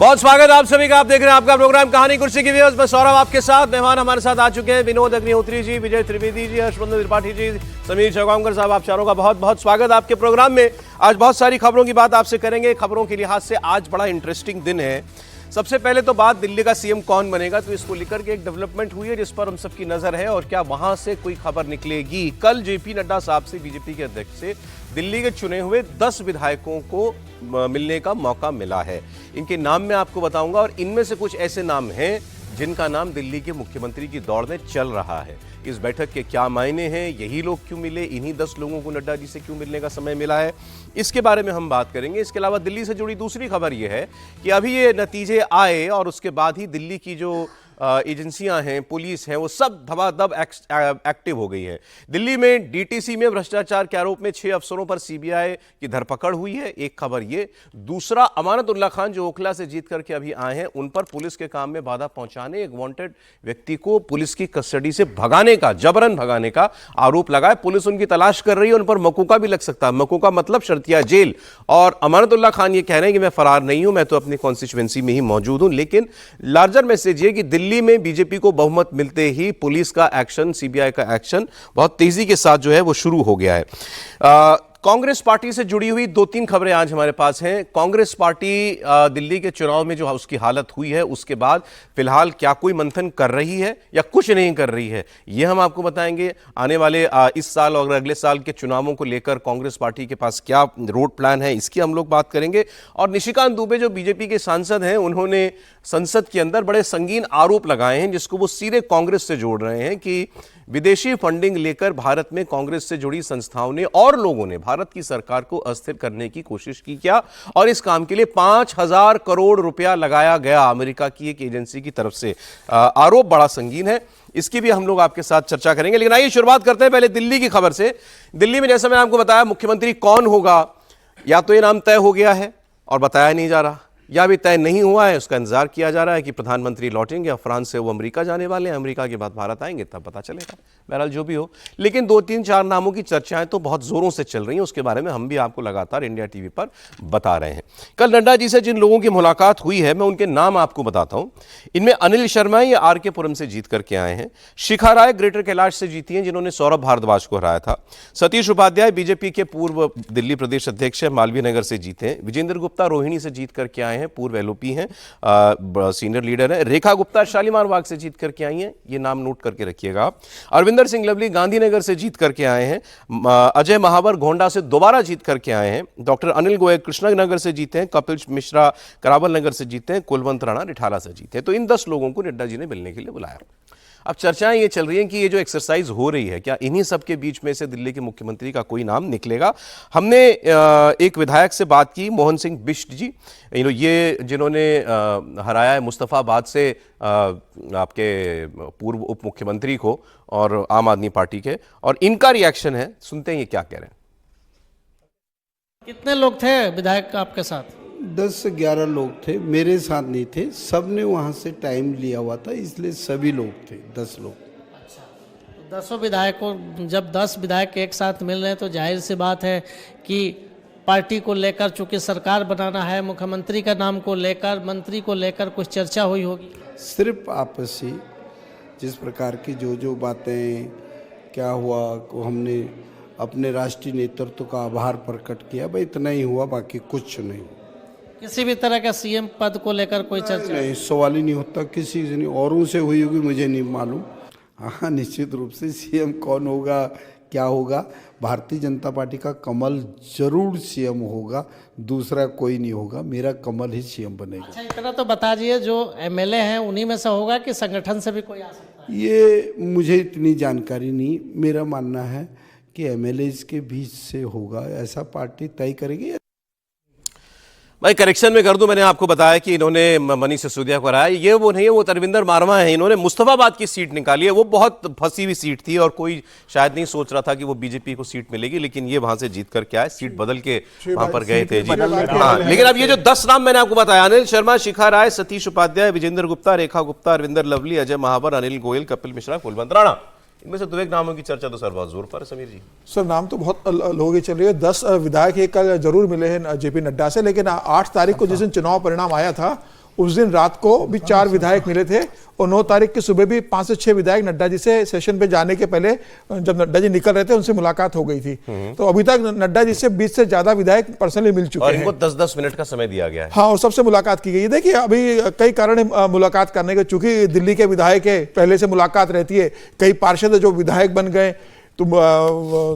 बहुत स्वागत आप सभी का। आप देख रहे हैं आपका प्रोग्राम कहानी कुर्सी की व्यूअर्स। मैं सौरभ आपके साथ। मेहमान हमारे साथ आ चुके हैं विनोद अग्निहोत्री जी, विजय त्रिवेदी जी, हर्षवर्धन त्रिपाठी जी, समीर चौगांवकर साहब। आप चारों का बहुत बहुत स्वागत आपके प्रोग्राम में। आज बहुत सारी खबरों की बात आपसे करेंगे। खबरों के लिहाज से आज बड़ा इंटरेस्टिंग दिन है। सबसे पहले तो बात दिल्ली का सीएम कौन बनेगा, तो इसको लेकर के एक डेवलपमेंट हुई है जिस पर हम सबकी नजर है और क्या वहां से कोई खबर निकलेगी। कल जेपी नड्डा साहब से, बीजेपी के अध्यक्ष से, दिल्ली के चुने हुए 10 विधायकों को मिलने का मौका मिला है। इनके नाम मैं आपको बताऊंगा और इनमें से कुछ ऐसे नाम हैं जिनका नाम दिल्ली के मुख्यमंत्री की दौड़ में चल रहा है। इस बैठक के क्या मायने हैं, यही लोग क्यों मिले, इन्हीं 10 लोगों को नड्डा जी से क्यों मिलने का समय मिला है, इसके बारे में हम बात करेंगे। इसके अलावा दिल्ली से जुड़ी दूसरी खबर यह है कि अभी ये नतीजे आए और उसके बाद ही दिल्ली की जो एजेंसियां हैं, पुलिस हैं, वो सब धबाधब एक्टिव हो गई है। दिल्ली में डीटीसी में भ्रष्टाचार के आरोप में 6 अफसरों पर सीबीआई की धरपकड़ हुई है। एक खबर ये। दूसरा, अमानतुल्लाह खान जो ओखला से जीत करके अभी आए हैं, उन पर पुलिस के काम में बाधा पहुंचाने, एक वांटेड व्यक्ति को पुलिस की कस्टडी से भगाने का, जबरन भगाने का आरोप लगा है। पुलिस उनकी तलाश कर रही है। उन पर मकूका भी लग सकता है। मकूका मतलब शर्तिया जेल। और अमानतुल्लाह खान ये कह रहे हैं कि मैं फरार नहीं हूं, मैं तो अपनी कॉन्स्टिट्यूएंसी में ही मौजूद हूं। लेकिन लार्जर मैसेज ये कि दिल्ली में बीजेपी को बहुमत मिलते ही पुलिस का एक्शन, सीबीआई का एक्शन बहुत तेजी के साथ जो है वो शुरू हो गया है। कांग्रेस पार्टी से जुड़ी हुई 2-3 खबरें आज हमारे पास हैं। कांग्रेस पार्टी दिल्ली के चुनाव में जो उसकी हालत हुई है उसके बाद फिलहाल क्या कोई मंथन कर रही है या कुछ नहीं कर रही है, यह हम आपको बताएंगे। आने वाले इस साल और अगले साल के चुनावों को लेकर कांग्रेस पार्टी के पास क्या रोड प्लान है, इसकी हम लोग बात करेंगे। और निशिकांत दुबे जो बीजेपी के सांसद हैं, उन्होंने संसद के अंदर बड़े संगीन आरोप लगाए हैं जिसको वो सीधे कांग्रेस से जोड़ रहे हैं कि विदेशी फंडिंग लेकर भारत में कांग्रेस से जुड़ी संस्थाओं ने और लोगों ने भारत की सरकार को अस्थिर करने की कोशिश की क्या, और इस काम के लिए 5,000 करोड़ रुपया लगाया गया अमेरिका की एक एजेंसी की तरफ से। आरोप बड़ा संगीन है, इसकी भी हम लोग आपके साथ चर्चा करेंगे। लेकिन आइए शुरुआत करते हैं पहले दिल्ली की खबर से। दिल्ली में जैसा मैंने आपको बताया, मुख्यमंत्री कौन होगा, या तो ये नाम तय हो गया है और बताया नहीं जा रहा, या भी तय नहीं हुआ है, उसका इंतजार किया जा रहा है कि प्रधानमंत्री लौटेंगे या फ्रांस से वो अमेरिका जाने वाले हैं, अमेरिका के बाद भारत आएंगे, तब पता चलेगा। बहरहाल जो भी हो, लेकिन 2-3-4 नामों की चर्चाएं तो बहुत जोरों से चल रही हैं। उसके बारे में हम भी आपको लगातार इंडिया टीवी पर बता रहे हैं। कल नड्डा जी से जिन लोगों की मुलाकात हुई है, मैं उनके नाम आपको बताता हूं। इनमें अनिल शर्मा, ये आर.के. पुरम से जीत करके आए हैं। शिखा राय ग्रेटर कैलाश से जीती हैं, जिन्होंने सौरभ भारद्वाज को हराया था। सतीश उपाध्याय बीजेपी के पूर्व दिल्ली प्रदेश अध्यक्ष है, मालवीय नगर से जीते हैं। विजेंद्र गुप्ता रोहिणी से जीत करके आए हैं, पूर्व एलओपी हैं, सीनियर लीडर है। रेखा गुप्ता शालीमार बाग से जीत करके आई हैं, ये नाम नोट करके रखिएगा आप। अरविंदर सिंह लवली गांधीनगर से जीत करके आए हैं। अजय महावर गोंडा से दोबारा जीत करके आए हैं। डॉक्टर अनिल गोयल कृष्णनगर से जीते हैं। कपिल मिश्रा करावल नगर से जीते हैं। कुलवंत राणा रिठाला से जीते हैं। तो इन 10 लोगों को नड्डा जी ने मिलने के लिए बुलाया। अब चर्चाएं ये चल रही हैं कि ये जो एक्सरसाइज हो रही है, क्या इन्हीं सब के बीच में से दिल्ली के मुख्यमंत्री का कोई नाम निकलेगा। हमने एक विधायक से बात की, मोहन सिंह बिष्ट जी, ये जिन्होंने हराया है मुस्तफाबाद से आपके पूर्व उप मुख्यमंत्री को और आम आदमी पार्टी के, और इनका रिएक्शन है, सुनते हैं ये क्या कह रहे हैं। कितने लोग थे विधायक आपके साथ? 10 से 11 लोग थे, मेरे साथ नहीं थे। सब ने वहाँ से टाइम लिया हुआ था, इसलिए सभी लोग थे, 10 लोग। अच्छा, तो 10 विधायकों, जब 10 विधायक एक साथ मिल रहे हैं तो जाहिर सी बात है कि पार्टी को लेकर, चूंकि सरकार बनाना है, मुख्यमंत्री का नाम को लेकर, मंत्री को लेकर कुछ चर्चा हुई होगी। सिर्फ आपसी जिस प्रकार की जो बातें क्या हुआ, को हमने अपने राष्ट्रीय नेतृत्व का आभार प्रकट किया, भाई इतना ही हुआ, बाकी कुछ नहीं। किसी भी तरह का सीएम पद को लेकर कोई चर्चा नहीं, सवाल ही नहीं होता किसी से नहीं। औरों से हुई होगी मुझे नहीं मालूम। हाँ, निश्चित रूप से सीएम कौन होगा, क्या होगा, भारतीय जनता पार्टी का कमल जरूर सीएम होगा, दूसरा कोई नहीं होगा। मेरा कमल ही सीएम बनेगा। अच्छा, इतना तो बता दीजिए, जो एमएलए हैं उन्हीं में से होगा कि संगठन से भी कोई आ सकता है? ये मुझे इतनी जानकारी नहीं। मेरा मानना है कि एमएलए के बीच से होगा, ऐसा पार्टी तय करेगी। भाई करेक्शन में कर दूं, मैंने आपको बताया कि इन्होंने मनीष सिसोदिया को हराया, ये वो नहीं है, वो तरविंदर मारमा है। इन्होंने मुस्तफाबाद की सीट निकाली है, वो बहुत फंसी हुई सीट थी और कोई शायद नहीं सोच रहा था कि वो बीजेपी को सीट मिलेगी, लेकिन ये वहां से जीत कर क्या है, सीट बदल के वहां पर गए थे जी। हाँ, लेकिन अब ये जो 10 नाम मैंने आपको बताया, अनिल शर्मा, शिखा राय, सतीश उपाध्याय, विजेंद्र गुप्ता, रेखा गुप्ता, अरविंदर लवली, अजय महावर, अनिल गोयल, कपिल मिश्रा, कुलवंत राणा, इनमें से 2-1 नामों की चर्चा तो सर बहुत जोर पर है। समीर जी, सर नाम तो बहुत लोगों की चल रही है। 10 विधायक कल जरूर मिले हैं जेपी नड्डा से, लेकिन 8 तारीख को जिस दिन चुनाव परिणाम आया था उस दिन रात को भी 4 विधायक मिले थे और 9 तारीख की सुबह भी 5 से 6 विधायक नड्डा जी से सेशन पे जाने के पहले, जब नड्डा जी निकल रहे थे, उनसे मुलाकात हो गई थी। तो अभी तक नड्डा जी से 20 से ज्यादा विधायक पर्सनली मिल चुके और हैं। इनको 10-10 मिनट का समय दिया गया है। हाँ, और सबसे मुलाकात की गई है। देखिए, अभी कई कारण है मुलाकात करने के, चूंकि दिल्ली के विधायक है, पहले से मुलाकात रहती है। कई पार्षद जो विधायक बन गए, तो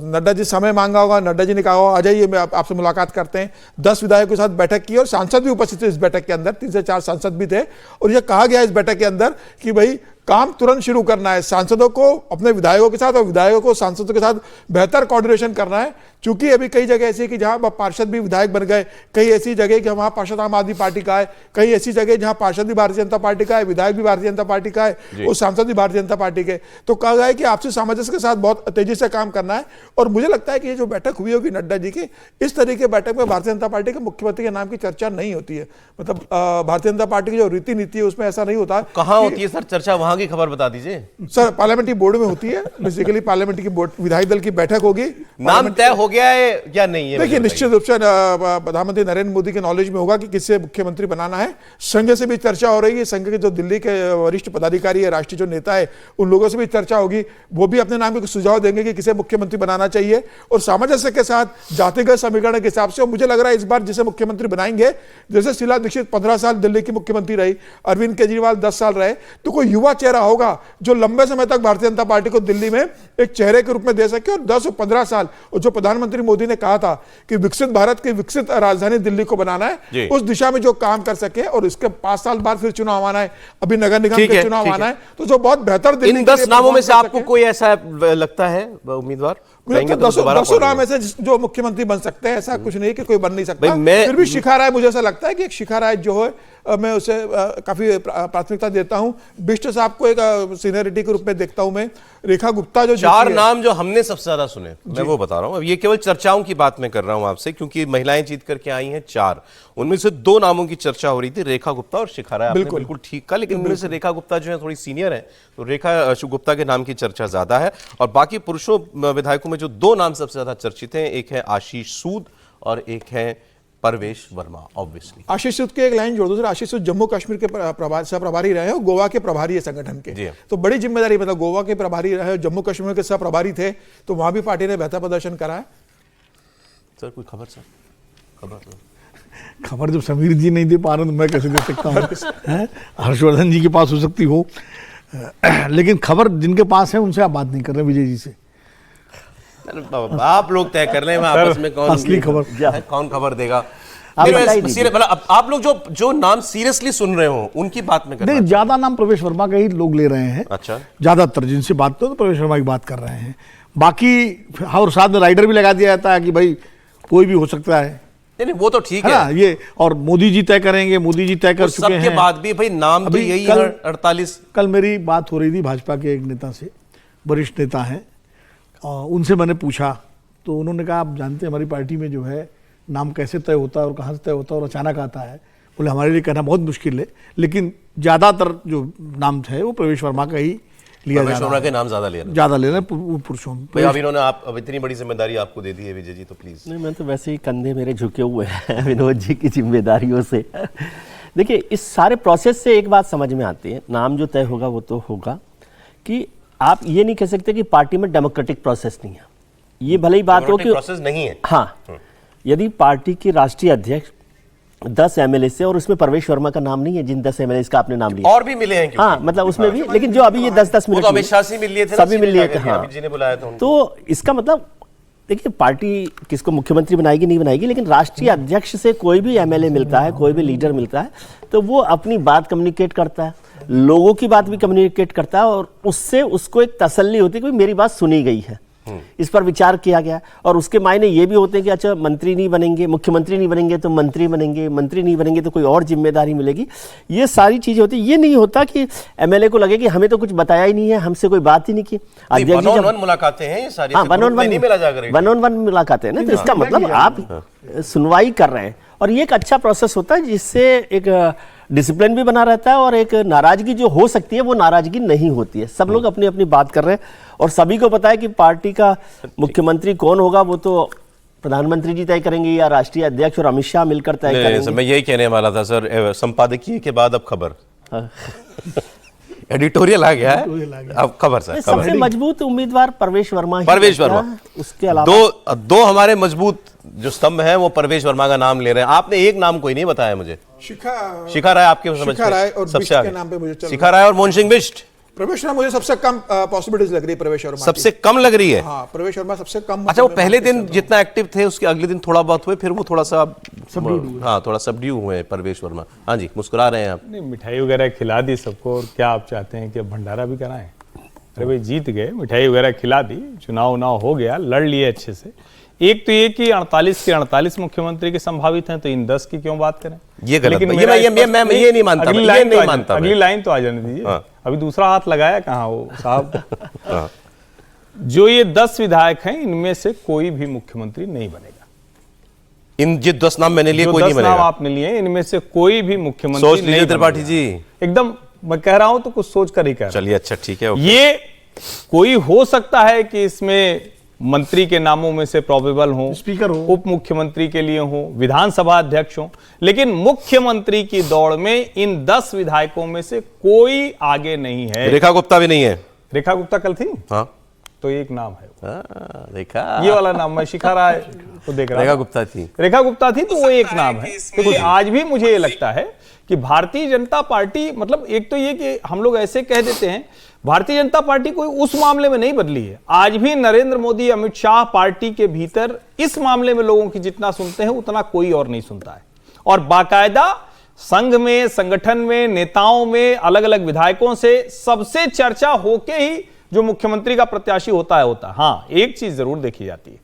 नड्डा जी समय मांगा होगा, नड्डा जी ने कहा होगा आ जाइए, मैं आपसे मुलाकात करते हैं। 10 विधायकों के साथ बैठक की और सांसद भी उपस्थित थे इस बैठक के अंदर, 3 से 4 सांसद भी थे। और यह कहा गया इस बैठक के अंदर कि भाई काम तुरंत शुरू करना है, सांसदों को अपने विधायकों के साथ और विधायकों को सांसदों के साथ बेहतर कोऑर्डिनेशन करना है। चूंकि अभी कई जगह ऐसी है कि जहां पार्षद भी विधायक बन गए, कई ऐसी जगह कि वहां पार्षद आम आदमी पार्टी का है, कई ऐसी जगह जहां पार्षद भी भारतीय जनता पार्टी का है, विधायक भी भारतीय जनता पार्टी का है और सांसद भी भारतीय जनता पार्टी के। तो कहा गया है कि आपसी सामंजस्य के साथ बहुत तेजी से काम करना है। और मुझे लगता है कि ये जो बैठक हुई होगी नड्डा जी की, इस तरीके की बैठक में भारतीय जनता पार्टी के मुख्यमंत्री के नाम की चर्चा नहीं होती है। मतलब भारतीय जनता पार्टी की जो रीति नीति है उसमें ऐसा नहीं होता। कहाँ होती है सर चर्चा? वहां की खबर बता दीजिए सर। पार्लियामेंट्री बोर्ड में होती है, बेसिकली पार्लियामेंट्री की बोर्ड, विधायक दल की बैठक होगी। नाम तय हो गया है या नहीं है? देखिए, निश्चित रूप से प्रधानमंत्री नरेंद्र मोदी के नॉलेज में होगा कि किससे मुख्यमंत्री बनाना है। संघ से भी चर्चा हो रही है, संघ के जो दिल्ली के वरिष्ठ पदाधिकारी है, राष्ट्रीय जो नेता है, उन लोगों से भी चर्चा होगी। वो भी अपने नाम के सुझाव देंगे कि किसे मुख्यमंत्री बनाना चाहिए। और सामंजस्य के साथ जातिगत समीकरण के हिसाब से, और मुझे लग रहा है इस बार जिसे मुख्यमंत्री बनाएंगे, जैसे शीला दीक्षित 15 साल दिल्ली की मुख्यमंत्री रही, अरविंद केजरीवाल 10 साल रहे, तो कोई युवा चेहरा होगा जो लंबे समय तक भारतीय जनता पार्टी को दिल्ली में एक चेहरे के रूप में दे सके। और 10 और 15 साल, और जो प्रधानमंत्री मोदी ने कहा था कि विकसित भारत की विकसित राजधानी दिल्ली को बनाना है, उस दिशा में जो काम कर सके। और इसके 5 साल बाद फिर चुनाव आना है, अभी नगर निगम के चुनाव आना है, तो जो बहुत बेहतर इन 10 नामों में से आपको कोई ऐसा लगता है उम्मीदवार? दसों नाम ऐसे जो मुख्यमंत्री बन सकते हैं, ऐसा कुछ नहीं कि कोई बन नहीं सकता। फिर भी शिखा राय, मुझे ऐसा लगता है कि एक शिखा राय जो है, मैं उसे काफी प्राथमिकता देता हूं। बिष्ट साहब को एक सीनियरिटी के रूप में देखता हूं मैं। रेखा गुप्ता जो 4 नाम जो हमने सबसे ज्यादा सुने, मैं वो बता रहा हूं। अब ये केवल चर्चाओं की बात मैं कर रहा हूं आपसे, क्योंकि महिलाएं जीत करके आई हैं 4, उनमें से 2 नामों की चर्चा हो रही थी, रेखा गुप्ता और शिखा राय। आपने बिल्कुल ठीक कहा, लेकिन उनमें से रेखा गुप्ता जो है थोड़ी सीनियर है, तो रेखा गुप्ता के नाम की चर्चा ज्यादा है। और बाकी पुरुषों विधायकों में जो 2 नाम सबसे ज्यादा चर्चित हैं, एक है आशीष सूद और एक है परवेश वर्मा। ऑब्वियसली आशीष सूद के एक लाइन जोड़ दो सर। आशीष सूद जम्मू कश्मीर के प्रभारी रहे हैं, गोवा के प्रभारी है संगठन के, तो बड़ी जिम्मेदारी, मतलब गोवा के प्रभारी रहे, जम्मू कश्मीर के सह प्रभारी थे, तो वहां भी पार्टी ने बेहतर प्रदर्शन करा है। सर कोई खबर? सर खबर जब समीर जी नहीं दे पा रहे तो मैं कैसे दे सकता हूँ? हर्षवर्धन जी के पास हो सकती हो, लेकिन खबर जिनके पास है उनसे आप बात नहीं कर रहे विजय जी से। आप लोग तय कर रहे हैं आपस में कौन असली खबर, कौन खबर देगा। आप लोग जो नाम सीरियसली सुन रहे हो उनकी बात में कर रहे हैं। ज्यादा नाम प्रवेश वर्मा का ही लोग ले रहे हैं। अच्छा, ज्यादातर जिनसे बात तो प्रवेश वर्मा की बात कर रहे हैं। बाकी और साथ में राइडर भी लगा दिया जाता है कि भाई कोई भी हो सकता है। नहीं, वो तो ठीक है ये, और मोदी जी तय करेंगे, मोदी जी तय कर चुके हैं। सबके बाद भी भाई नाम तो यही है 48। कल मेरी बात हो रही थी भाजपा के एक नेता से, वरिष्ठ नेता हैं, उनसे मैंने पूछा तो उन्होंने कहा आप जानते हैं हमारी पार्टी में जो है नाम कैसे तय होता है और कहाँ से तय होता है और अचानक आता है। बोले हमारे लिए कहना बहुत मुश्किल है, लेकिन ज़्यादातर जो नाम है वो प्रवेश वर्मा का ही लिया जा रहा है। के नाम ज़्यादा ले रहे हैं पुरुषों में। अब इन्होंने अब इतनी बड़ी जिम्मेदारी आपको दे दी है विजय जी, तो प्लीज़। नहीं, मैं तो वैसे ही कंधे मेरे झुके हुए हैं विनोद जी की जिम्मेदारियों से। देखिए, इस सारे प्रोसेस से एक बात समझ में आती है, नाम जो तय होगा वो तो होगा, कि आप ये नहीं कह सकते कि पार्टी में डेमोक्रेटिक प्रोसेस नहीं है। ये भले ही बात हो कि प्रोसेस नहीं है। हाँ, यदि पार्टी की राष्ट्रीय अध्यक्ष 10 एमएलए से, और उसमें परवेश वर्मा का नाम नहीं है, जिन 10 एमएलए का आपने नाम लिया, और भी मिले हैं हाँ, मतलब उसमें भी, लेकिन जो अभी ये 10-10 मिनट अमित शाह से मिल लिए थे, सभी मिल लिए थे, हाँ, जी ने बुलाया था। तो इसका मतलब देखिए, पार्टी किसको मुख्यमंत्री बनाएगी नहीं बनाएगी, लेकिन राष्ट्रीय अध्यक्ष से कोई भी एमएलए मिलता है, कोई भी लीडर मिलता है, तो वो अपनी बात कम्युनिकेट करता है, लोगों की बात भी कम्युनिकेट करता है, और उससे उसको एक तसल्ली होती है कि मेरी बात सुनी गई है, इस पर विचार किया गया। और उसके मायने ये भी होते हैं कि अच्छा मंत्री नहीं बनेंगे, मुख्यमंत्री नहीं बनेंगे तो मंत्री बनेंगे, मंत्री नहीं बनेंगे तो कोई और जिम्मेदारी मिलेगी। ये सारी चीजें होती है। ये नहीं होता कि एमएलए को लगे कि हमें तो कुछ बताया ही नहीं है, हमसे कोई बात ही नहीं की। वन ऑन वन मुलाकातें हैं ये सारी, वन ऑन वन मुलाकातें ना, तो इसका मतलब आप सुनवाई कर रहे हैं, और ये एक अच्छा प्रोसेस होता है जिससे एक डिसिप्लिन भी बना रहता है, और एक नाराजगी जो हो सकती है वो नाराजगी नहीं होती है। सब लोग अपनी अपनी बात कर रहे हैं, और सभी को पता है कि पार्टी का मुख्यमंत्री कौन होगा वो तो प्रधानमंत्री जी तय करेंगे या राष्ट्रीय अध्यक्ष और अमित शाह मिलकर तय नहीं, करेंगे? सर, मैं यही कहने वाला था सर, संपादकीय के बाद अब खबर, एडिटोरियल आ गया है, अब खबर सर, खबर। सबसे मजबूत उम्मीदवार परवेश वर्मा ही परवेश लगता वर्मा, है। उसके अलावा दो हमारे मजबूत जो स्तंभ हैं वो परवेश वर्मा का नाम ले रहे हैं। आपने एक नाम कोई नहीं बताया मुझे। शिखा राय आपके समझ शिखा राय और सबसे बिष्ट आगे के नाम पे मुझे चल शिखा राय और मोहन सिंह बिष्ट प्रवेश वर्मा मुझे सबसे कम पॉसिबिलिटीज लग रही है। प्रवेश वर्मा सबसे कम लग रही है। हाँ, प्रवेश वर्मा सबसे कम। अच्छा, वो पहले दिन जितना एक्टिव थे उसके अगले दिन थोड़ा बहुत हुए, फिर वो थोड़ा सा हाँ थोड़ा सबड्यू हुए परवेश वर्मा। हाँ जी, मुस्कुरा रहे हैं आप। नहीं, मिठाई वगैरह खिला दी सबको, और क्या आप चाहते हैं कि अब भंडारा भी कराएं? अरे भाई, जीत गए, मिठाई वगैरह खिला दी, चुनाव हो गया, लड़ लिए अच्छे से। एक तो ये कि 48 के 48 मुख्यमंत्री के संभावित हैं, तो इन 10 की क्यों बात करें? ये गलत है। मेरा ये नहीं मानता, अगली ये लाइन नहीं तो मानता, अगली लाइन तो आ जाने दीजिए। हाँ। अभी दूसरा हाथ लगाया कहाँ वो साहब? हाँ। जो ये 10 विधायक हैं, इनमें से कोई भी मुख्यमंत्री नहीं बनेगा। इन जो 10 नाम मैंने लिए, जो कोई 10 नहीं नाम बनेगा। आपने लिए, इनमें से कोई भी मुख्यमंत्री सोच लीजिए नहीं त्रिपाठी बनेगा। जी। एकदम मैं कह रहा हूं तो कुछ सोच कर ही कह रहा हूं। चलिए, अच्छा ठीक है, ओके। ये कोई हो सकता है कि इसमें मंत्री के नामों में से प्रोबेबल हो, स्पीकर हो, उप मुख्यमंत्री के लिए हो, विधानसभा अध्यक्ष हो, लेकिन मुख्यमंत्री की दौड़ में इन 10 विधायकों में से कोई आगे नहीं है। रेखा गुप्ता भी नहीं है। रेखा गुप्ता कल थी, हाँ, तो एक नाम है, देखा, ये वाला नाम। मैं शिखा राय को देख रहा रेखा हूं। गुप्ता थी। रेखा गुप्ता थी, तो वो एक नाम है। क्योंकि आज भी मुझे ये लगता है कि भारतीय जनता पार्टी, मतलब एक तो ये कि हम लोग ऐसे कह देते हैं, भारतीय जनता पार्टी कोई उस मामले में नहीं बदली है। आज भी नरेंद्र मोदी, अमित शाह पार्टी के भीतर इस मामले में लोगों की जितना सुनते हैं उतना कोई और नहीं सुनता है। और बाकायदा संघ में, संगठन में, नेताओं में, अलग अलग विधायकों से सबसे चर्चा होके ही जो मुख्यमंत्री का प्रत्याशी होता है। हाँ, एक चीज जरूर देखी जाती है,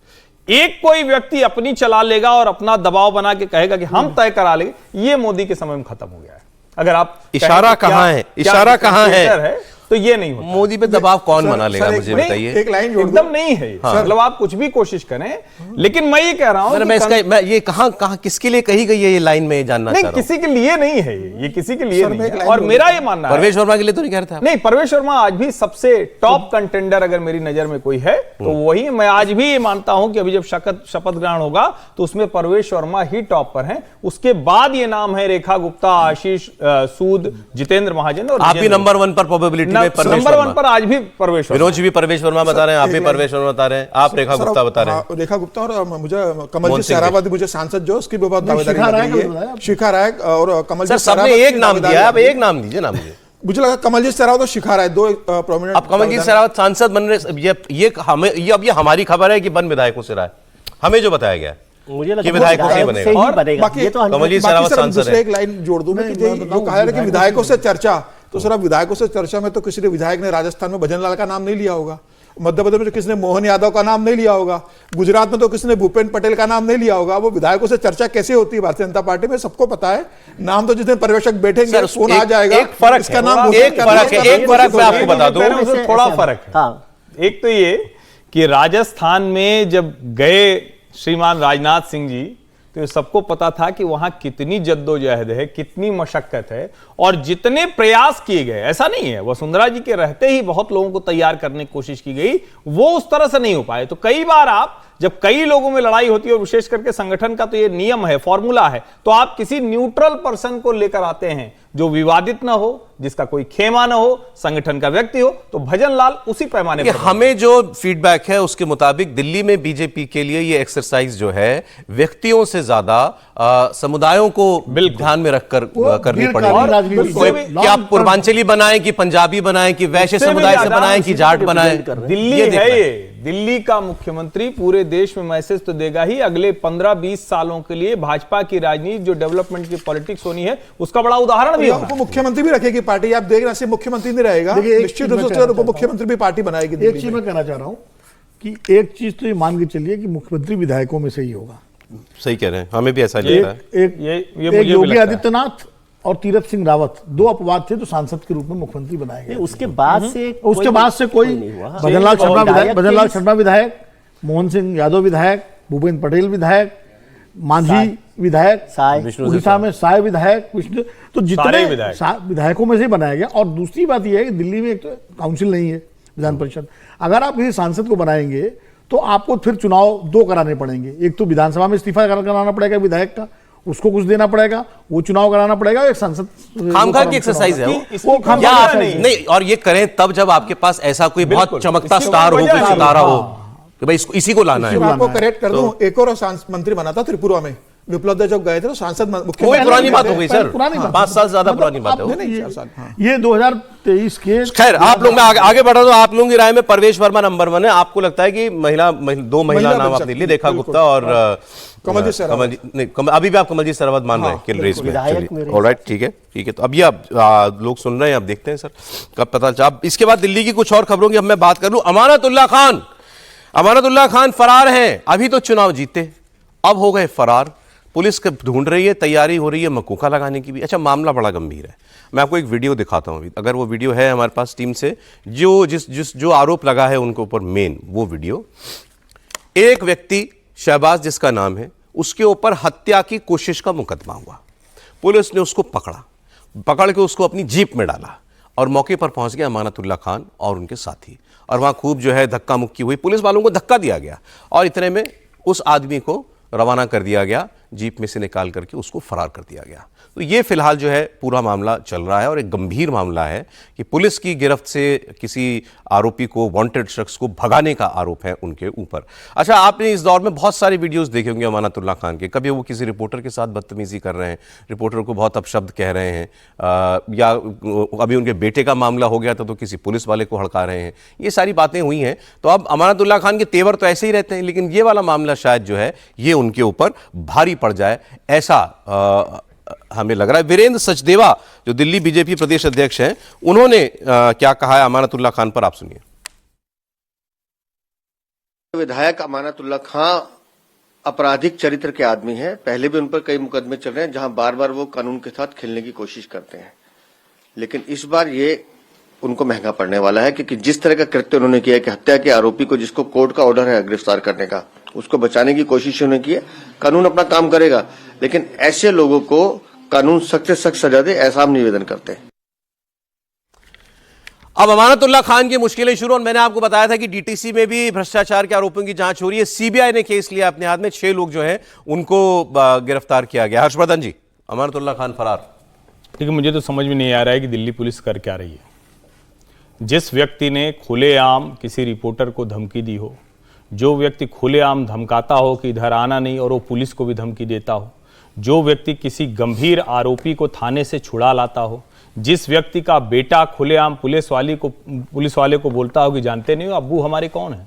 एक कोई व्यक्ति अपनी चला लेगा और अपना दबाव बना के कहेगा कि हम तय करा लेंगे, ये मोदी के समय में खत्म हो गया है। अगर आप इशारा कहां है, इशारा कहां है, तो ये नहीं होता। मोदी पे दबाव कौन बना लेगा, मुझे बताइए। एक लाइन जोड़ दूं। एकदम नहीं है। मतलब आप कुछ भी कोशिश करें, लेकिन मैं ये कह रहा हूं मैं ये कहां किसके लिए कही गई है, ये लाइन में जानना चाह नहीं, रहा हूं। किसी के लिए नहीं है ये किसी के लिए नहीं है। और मेरा ये मानना है, परवेश वर्मा के लिए तो नहीं कह रहा था। नहीं, परवेश वर्मा आज भी सबसे टॉप कंटेंडर अगर मेरी नजर में कोई है तो वही। मैं आज भी ये मानता हूं कि अभी जब शपथ ग्रहण होगा तो उसमें परवेश वर्मा ही टॉप पर हैं। उसके बाद ये नाम है रेखा गुप्ता, आशीष सूद, जितेंद्र महाजन और आप भी नंबर 1 पर प्रोबेबिलिटी में परवेश नंबर 1 वर्मा, पर आज भी परवेश वर्मा। विनोद जी भी परवेश वर्मा बता रहे हैं, आप भी परवेश वर्मा बता रहे हैं, आप रेखा गुप्ता बता रहे हैं। रेखा गुप्ता और मुझे कमलजीत सहरावत, मुझे सांसद जो उसकी भी बहुत दावेदारी शिखा राय लग रही का बताया है। आपने। शिखा राय और कमलजीत सर, सबने एक नाम दिया, आप एक नाम दीजिए ना मुझे। मुझे लगा कमलजीत सहरावत और शिखा राय दो प्रोमिनेंट। अब कमलजीत सहरावत सांसद बन रहे, ये हमारी खबर है कि 1 विधायकों से राय, हमें जो बताया गया मुझे लगता कि विधायकों से है बनेगा। ही और बनेगा। बाकी ये तो कमलजीत सहरावत सांसद दूसरे है। एक लाइन जोड़ दूं मैं कि जो कहा है कि विधायकों से चर्चा, तो सर अब विधायकों से चर्चा में तो किसी ने विधायक ने राजस्थान में भजन लाल का नाम नहीं लिया होगा, मध्य प्रदेश में तो किसी ने मोहन यादव का नाम नहीं लिया होगा, गुजरात में तो किसी ने भूपेन्द्र पटेल का नाम नहीं लिया होगा। वो विधायकों से चर्चा कैसे होती है भारतीय जनता पार्टी में, सबको पता है। नाम तो जितने पर्यवेक्षक बैठेंगे फोन आ जाएगा। एक फर्क इसका है, नाम एक फर्क है, एक फर्क मैं आपको बता दूं, उसमें थोड़ा फर्क है। हाँ, एक तो ये कि राजस्थान में जब गए श्रीमान राजनाथ सिंह जी, तो सबको पता था कि वहां कितनी जद्दोजहद है, कितनी मशक्कत है, और जितने प्रयास किए गए, ऐसा नहीं है वसुंधरा जी के रहते ही बहुत लोगों को तैयार करने की कोशिश की गई, वो उस तरह से नहीं हो पाए। तो कई बार आप जब कई लोगों में लड़ाई होती है, और विशेष करके संगठन का तो ये नियम है, फॉर्मूला है, तो आप किसी न्यूट्रल पर्सन को लेकर आते हैं जो विवादित ना हो, जिसका कोई खेमा ना हो, संगठन का व्यक्ति हो। तो भजन लाल उसी पैमाने पर हमें जो फीडबैक है उसके मुताबिक दिल्ली में बीजेपी के लिए ये एक्सरसाइज जो है व्यक्तियों से ज्यादा समुदायों को ध्यान में रखकर करनी पड़ेगी। कि आप पूर्वांचली बनाएं कि पंजाबी बनाएं कि वैश्य समुदाय से बनाएं कि जाट बनाएं, दिल्ली है ये। दिल्ली का मुख्यमंत्री पूरे देश में मैसेज तो देगा ही, अगले 15-20 सालों के लिए भाजपा की राजनीति जो डेवलपमेंट की पॉलिटिक्स होनी है उसका बड़ा उदाहरण भी है। मुख्यमंत्री भी रखेगी पार्टी, आप देख रहे हैं, सिर्फ मुख्यमंत्री नहीं रहेगा, निश्चित रूप से उप मुख्यमंत्री भी पार्टी बनाएगी। एक चीज मैं कहना चाह रहा हूँ कि एक चीज तो ये मान के चलिए कि मुख्यमंत्री विधायकों में से ही होगा। सही कह रहे हैं, हमें भी ऐसा लगता है। एक योगी आदित्यनाथ और तीरथ सिंह रावत, 2 अपवाद थे जो सांसद के रूप में मुख्यमंत्री बनाए गए। उसके बाद से कोई भजनलाल शर्मा विधायक, मोहन सिंह यादव विधायक, भूपेन्द्र पटेल विधायक, मांझी विधायक, उड़ीसा में साय विधायक, विष्णु, तो जितने विधायकों में से बनाया गया। और दूसरी बात यह है कि दिल्ली में एक तो काउंसिल नहीं है, विधान परिषद। अगर आप किसी सांसद को बनाएंगे तो आपको फिर चुनाव 2 कराने पड़ेंगे। एक तो विधानसभा में इस्तीफा कराना पड़ेगा विधायक का, उसको कुछ देना पड़ेगा, वो चुनाव कराना पड़ेगा, एक संसद खामखा की एक्सरसाइज है वो या आप नहीं, और ये करें तब जब आपके पास ऐसा कोई बहुत चमकता स्टार हो, कोई सितारा हो कि भाई इसी को लाना है। मैं आपको करेक्ट कर दूं, एक और मंत्री बना था त्रिपुरा में, विप्लव देव जब गए थे तो सांसद कोई पुरानी बात हो गई सर, पुरानी बात, 5 साल ज्यादा पुरानी बात है। नहीं 4 साल। ये 2023 के खैर आप लोग, मैं आगे बढ़ा तो आप लोगों की राय में परवेश वर्मा नंबर 1 है। आपको लगता है कि दो महिला नाम आपने लिए, रेखा गुप्ता और कमलजीत शेरावत। अभी भी आप कमलजीत शेरावत मान रहे हैं किल रेस में? ऑलराइट, ठीक है। तो अभी आप लोग सुन रहे हैं, आप देखते हैं सर कब पता चला। अब इसके बाद दिल्ली की कुछ और खबरों की अब मैं बात कर लूं। अमानतुल्लाह खान फरार हैं। अभी तो चुनाव जीते, अब हो गए फरार। पुलिस को ढूंढ रही है, तैयारी हो रही है मकूका लगाने की भी। अच्छा, मामला बड़ा गंभीर है। मैं आपको एक वीडियो दिखाता हूं अभी, अगर वो वीडियो है हमारे पास टीम से, जो आरोप लगा है उनके ऊपर मेन वो वीडियो। एक व्यक्ति शहबाज जिसका नाम है, उसके ऊपर हत्या की कोशिश का मुकदमा हुआ। पुलिस ने उसको पकड़ के उसको अपनी जीप में डाला और मौके पर पहुंच गया अमानतुल्लाह खान और उनके साथी, और वहां खूब जो है धक्का मुक्की हुई। पुलिस वालों को धक्का दिया गया और इतने में उस आदमी को रवाना कर दिया गया, जीप में से निकाल करके उसको फरार कर दिया गया। तो ये फिलहाल जो है पूरा मामला चल रहा है और एक गंभीर मामला है कि पुलिस की गिरफ्त से किसी आरोपी को, वांटेड शख्स को भगाने का आरोप है उनके ऊपर। अच्छा, आपने इस दौर में बहुत सारे वीडियोस देखे होंगे अमानतुल्लाह खान के। कभी वो किसी रिपोर्टर के साथ बदतमीजी कर रहे हैं, रिपोर्टर को बहुत अपशब्द कह रहे हैं, या अभी उनके बेटे का मामला हो गया था तो किसी पुलिस वाले को हड़का रहे हैं। ये सारी बातें हुई हैं। तो अब अमानतुल्लाह खान के तेवर तो ऐसे ही रहते हैं, लेकिन ये वाला मामला शायद जो है ये उनके ऊपर भारी पड़ जाए, ऐसा हमें लग रहा है। वीरेंद्र सचदेवा जो दिल्ली बीजेपी प्रदेश अध्यक्ष हैं, उन्होंने क्या कहा है अमानतुल्लाह खान पर, आप सुनिए। विधायक अमानतुल्लाह खान आपराधिक चरित्र के आदमी हैं। पहले भी उन पर कई मुकदमे चल रहे हैं जहां बार बार वो कानून के साथ खेलने की कोशिश करते हैं, लेकिन इस बार ये उनको महंगा पड़ने वाला है, क्योंकि जिस तरह का कृत्य उन्होंने किया कि हत्या के आरोपी को, जिसको कोर्ट का ऑर्डर है गिरफ्तार करने का, उसको बचाने की कोशिश उन्होंने की है। कानून अपना काम करेगा, लेकिन ऐसे लोगों को कानून सख्त से सख्त सजा दे, ऐसा हम निवेदन करते हैं। अब अमानतुल्लाह खान की मुश्किलें शुरू, और मैंने आपको बताया था कि डीटीसी में भी भ्रष्टाचार के आरोपों की जांच हो रही है। सीबीआई ने केस लिया अपने हाथ में, 6 लोग जो हैं उनको गिरफ्तार किया गया। हर्षवर्धन जी, अमानतुल्लाह खान फरार। देखिए, मुझे तो समझ में नहीं आ रहा है कि दिल्ली पुलिस कर क्या रही है। जिस व्यक्ति ने खुलेआम किसी रिपोर्टर को धमकी दी हो, जो व्यक्ति खुलेआम धमकाता हो कि इधर आना नहीं और वो पुलिस को भी धमकी देता हो, जो व्यक्ति किसी गंभीर आरोपी को थाने से छुड़ा लाता हो, जिस व्यक्ति का बेटा खुलेआम पुलिस वाले को बोलता हो कि जानते नहीं हो अब्बू हमारे कौन है,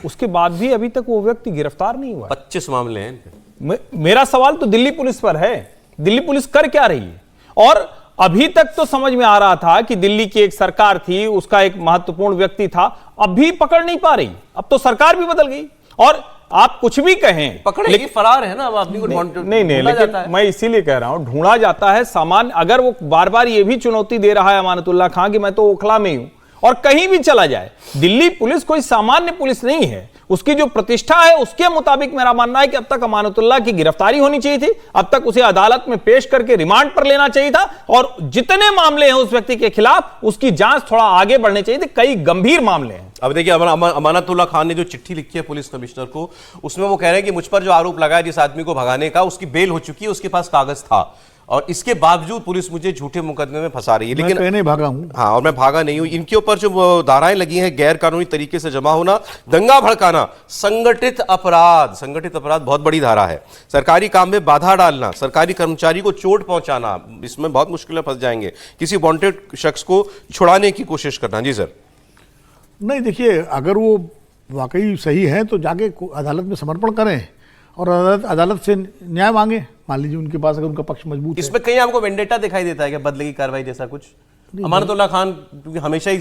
उसके बाद भी अभी तक वो व्यक्ति गिरफ्तार नहीं हुआ। 25 मामले हैं। मेरा सवाल तो दिल्ली पुलिस पर है, दिल्ली पुलिस कर क्या रही है? और अभी तक तो समझ में आ रहा था कि दिल्ली की एक सरकार थी, उसका एक महत्वपूर्ण व्यक्ति था, अब भी पकड़ नहीं पा रही। अब तो सरकार भी बदल गई और आप कुछ भी कहें, लेकिन फरार है ना, अब आदमी को नहीं, लेकिन मैं इसीलिए कह रहा हूं ढूंढा जाता है सामान। अगर वो बार बार ये भी चुनौती दे रहा है अमानतुल्लाह खान कि मैं तो ओखला में ही हूं और कहीं भी चला जाए, दिल्ली पुलिस कोई सामान्य पुलिस नहीं है। उसकी जो प्रतिष्ठा है उसके मुताबिक मेरा मानना है कि अब तक अमानतुल्लाह की गिरफ्तारी होनी चाहिए थी, अब तक उसे अदालत में पेश करके रिमांड पर लेना चाहिए था, और जितने मामले हैं उस व्यक्ति के खिलाफ उसकी जांच थोड़ा आगे बढ़नी चाहिए थी। कई गंभीर मामले हैं। अब देखिए, अमानतुल्लाह खान ने जो चिट्ठी लिखी है पुलिस कमिश्नर को, उसमें वो कह रहे हैं कि मुझ पर जो आरोप लगा है जिस आदमी को भगाने का, उसकी बेल हो चुकी है, उसके पास कागज था, और इसके बावजूद पुलिस मुझे झूठे मुकदमे में फंसा रही है। लेकिन मैं भागा हूं। हाँ, और मैं भागा नहीं हूं। इनके ऊपर जो धाराएं लगी हैं, गैर कानूनी तरीके से जमा होना, दंगा भड़काना, संगठित अपराध बहुत बड़ी धारा है, सरकारी काम में बाधा डालना, सरकारी कर्मचारी को चोट पहुंचाना, इसमें बहुत मुश्किलें फंस जाएंगे, किसी वांटेड शख्स को छुड़ाने की कोशिश करना। जी सर। नहीं, देखिए, अगर वो वाकई सही है तो जाके अदालत में समर्पण करें और अदालत से न्याय मांगे। मान लीजिए उनके पास अगर उनका पक्ष मजबूत है। इसमें कहीं आपको वेंडेटा दिखाई देता है क्या, बदले की कार्रवाई जैसा कुछ? अमानतुल्लाह खान क्योंकि हमेशा ही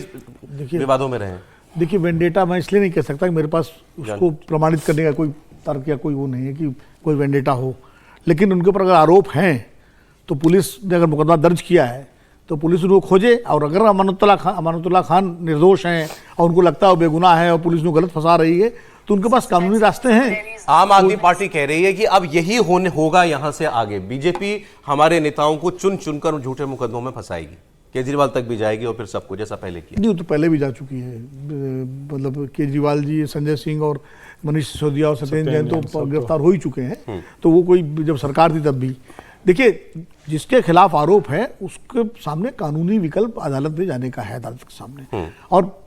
विवादों में रहे। देखिए, वेंडेटा मैं इसलिए नहीं कह सकता कि मेरे पास उसको प्रमाणित करने का कोई तर्क या कोई वो नहीं है कि कोई वेंडेटा हो, लेकिन उनके ऊपर अगर आरोप हैं तो पुलिस ने अगर मुकदमा दर्ज किया है तो पुलिस उनको खोजे, और अगर अमानतुल्लाह खान निर्दोष हैं और उनको लगता है बेगुनाह है और पुलिस उनको गलत फंसा रही है, तो उनके पास कानूनी रास्ते हैं। आम आदमी पार्टी कह रही है कि अब यही होगा यहां से आगे, बीजेपी हमारे नेताओं को चुन चुनकर झूठे मुकदमों में फंसाएगी, केजरीवाल तक भी जाएगी और फिर सबको जैसा पहले किया। नहीं, तो पहले भी जा चुकी है, मतलब केजरीवाल जी, संजय सिंह और मनीष सिसोदिया और सत्येंद्र जैन तो गिरफ्तार हो ही चुके हैं, तो वो कोई जब सरकार थी तब भी। देखिए, जिसके खिलाफ आरोप है उसके सामने कानूनी विकल्प अदालत में जाने का है, अदालत के सामने। और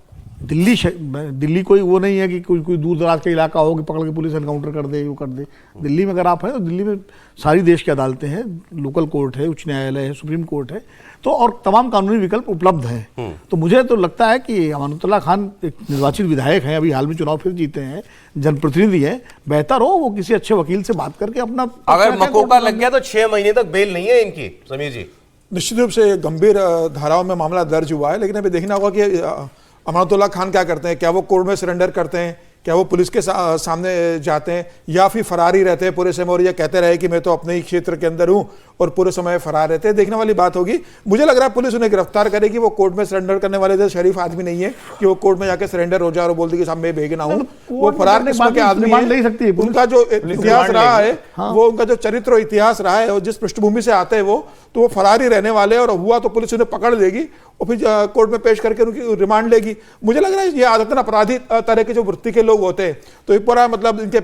दिल्ली कोई वो नहीं है कि कोई दूर दराज का इलाका हो कि पकड़ के पुलिस एनकाउंटर कर दे, वो कर दे। दिल्ली में अगर आप हैं तो दिल्ली में सारी देश की अदालतें हैं, लोकल कोर्ट है, उच्च न्यायालय है, सुप्रीम कोर्ट है, तो और तमाम कानूनी विकल्प उपलब्ध हैं। तो मुझे तो लगता है कि अमानुल्लाह खान एक निर्वाचित विधायक हैं, अभी हाल में चुनाव फिर जीते हैं, जनप्रतिनिधि हैं, बेहतर हो वो किसी अच्छे वकील से बात करके अपना, अगर मकोका लग गया तो 6 महीने तक बेल नहीं है इनकी, समीर जी। निश्चित रूप से गंभीर धाराओं में मामला दर्ज हुआ है, लेकिन अभी देखना होगा कि अमानुल्लाह खान क्या करते हैं। क्या वो कोर्ट में सरेंडर करते हैं, क्या वो पुलिस के सामने जाते हैं, या फिर फरार ही रहते हैं पूरे समय और ये कहते रहे कि मैं तो अपने ही क्षेत्र के अंदर हूं और पूरे समय फरार रहते हैं। देखने वाली बात होगी। मुझे लग रहा है पुलिस उन्हें गिरफ्तार करेगी। वो कोर्ट में सरेंडर करने वाले थे, शरीफ आदमी नहीं है कि वो कोर्ट में जाकर सरेंडर हो जाए और बोल दी कि साहब मैं बेगुना हूं। वो फरार किस्म के आदमी है। उनका जो इतिहास रहा है, वो उनका जो चरित्र और इतिहास रहा है और जिस पृष्ठभूमि से आते हैं वो, तो वो फरार ही रहने वाले, और हुआ तो पुलिस उन्हें पकड़ लेगी और फिर कोर्ट में पेश करके उनकी रिमांड लेगी। मुझे लग रहा है ये आदतन अपराधी तरह के जो वृत्ति के लोग होते हैं, तो एक पूरा मतलब इनके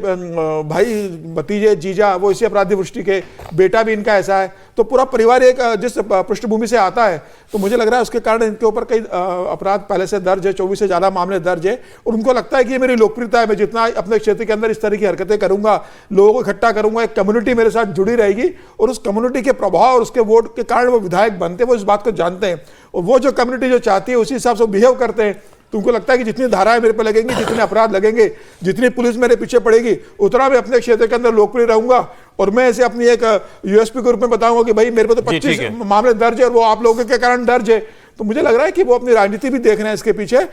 भाई, भतीजे, जीजा वो इसी अपराधी वृत्ति के, बेटा भी इनका ऐसा है, तो पूरा परिवार एक जिस पृष्ठभूमि से आता है, तो मुझे लग रहा है उसके कारण इनके ऊपर कई अपराध पहले से दर्ज है, 24 से ज्यादा मामले दर्ज है। और उनको लगता है कि ये मेरी लोकप्रियता है, मैं जितना अपने क्षेत्र के अंदर इस तरह की हरकतें करूंगा, लोगों को इकट्ठा करूंगा, एक कम्युनिटी मेरे साथ जुड़ी रहेगी, और उस कम्युनिटी के प्रभाव और उसके वोट के कारण वो विधायक बनते हैं। वो इस बात को जानते हैं, और वो जो कम्युनिटी जो चाहती है उसी हिसाब से बिहेव करते हैं। तुमको लगता है कि जितनी धाराएं मेरे पे लगेंगी, जितने अपराध लगेंगे, जितनी पुलिस मेरे पीछे पड़ेगी, उतना मैं अपने क्षेत्र के अंदर लोकप्रिय रहूंगा, और मैं ऐसे अपनी एक यूएसपी के रूप में बताऊंगा कि भाई मेरे पे तो 25 मामले दर्ज है और वो आप लोगों के कारण दर्ज है। तो मुझे लग रहा है कि वो अपनी राजनीति भी देख रहे हैं इसके पीछे।